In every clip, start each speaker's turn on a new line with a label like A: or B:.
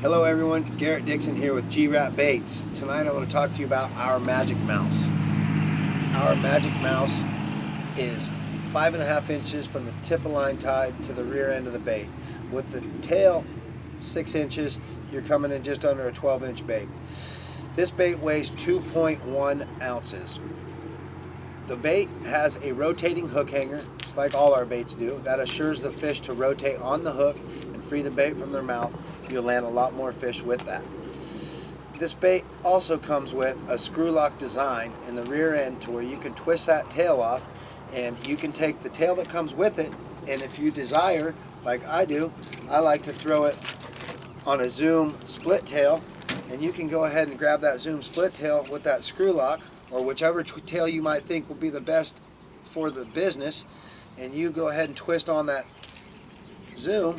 A: Hello everyone, Garrett Dixon here with G-Ratt Baits. Tonight I want to talk to you about our Magic Mouse. Our Magic Mouse is 5.5 inches from the tip of line tied to the rear end of the bait. With the tail 6 inches, you're coming in just under a 12-inch bait. This bait weighs 2.1 ounces. The bait has a rotating hook hanger, just like all our baits do. That assures the fish to rotate on the hook and free the bait from their mouth. You'll land a lot more fish with that. This bait also comes with a screw lock design in the rear end to where you can twist that tail off, and you can take the tail that comes with it, and if you desire, like I do, I like to throw it on a zoom split tail, and you can go ahead and grab that zoom split tail with that screw lock, or whichever tail you might think will be the best for the business, and you go ahead and twist on that zoom,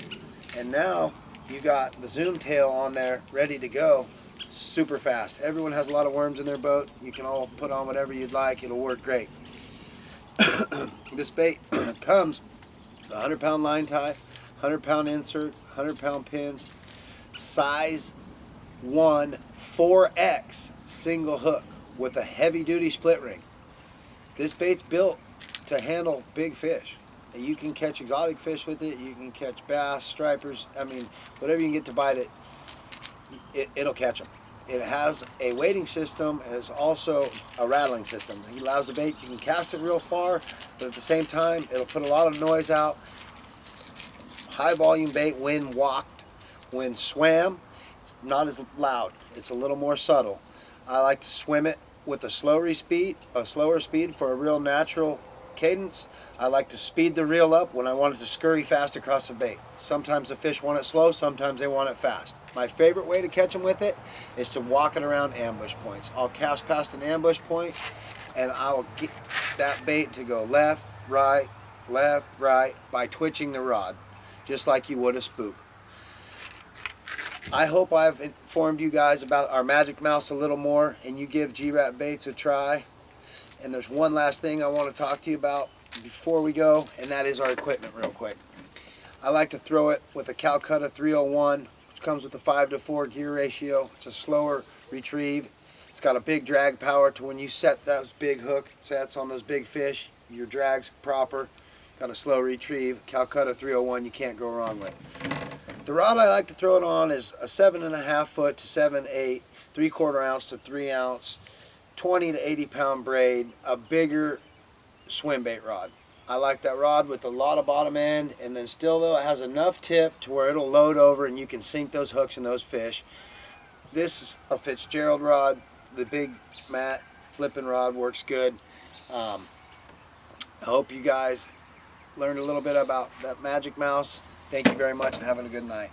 A: and now you got the zoom tail on there ready to go super fast. Everyone has a lot of worms in their boat. You can all put on whatever you'd like. It'll work great. This bait comes with a 100-pound line tie, 100-pound insert, 100-pound pins, size 1 4X single hook with a heavy-duty split ring. This bait's built to handle big fish. You can catch exotic fish with it. You can catch bass, stripers. I mean, whatever you can get to bite it, it'll catch them. It has a weighting system, and it's also a rattling system. It allows the bait, you can cast it real far, but at the same time, it'll put a lot of noise out. High volume bait when walked. When swam, it's not as loud. It's a little more subtle. I like to swim it with a slower speed for a real natural cadence. I like to speed the reel up when I want it to scurry fast across the bait. Sometimes the fish want it slow, sometimes they want it fast. My favorite way to catch them with it is to walk it around ambush points. I'll cast past an ambush point and I'll get that bait to go left, right by twitching the rod, just like you would a spook. I hope I've informed you guys about our Magic Mouse a little more, and you give G-Ratt Baits a try. And there's one last thing I want to talk to you about before we go, and that is our equipment real quick. I like to throw it with a Calcutta 301, which comes with a 5-to-4 gear ratio. It's a slower retrieve. It's got a big drag power to when you set that big hook, sets on those big fish, your drag's proper. Got a slow retrieve. Calcutta 301 you can't go wrong with. The rod I like to throw it on is a 7.5 foot to 7/8, 3/4 ounce to 3 ounce, 20 to 80 pound braid, a bigger swim bait rod. I like that rod with a lot of bottom end, and then still though it has enough tip to where it'll load over and you can sink those hooks in those fish. This is a Fitzgerald rod. The big mat flipping rod works good. I hope you guys learned a little bit about that Magic Mouse. Thank you very much and having a good night.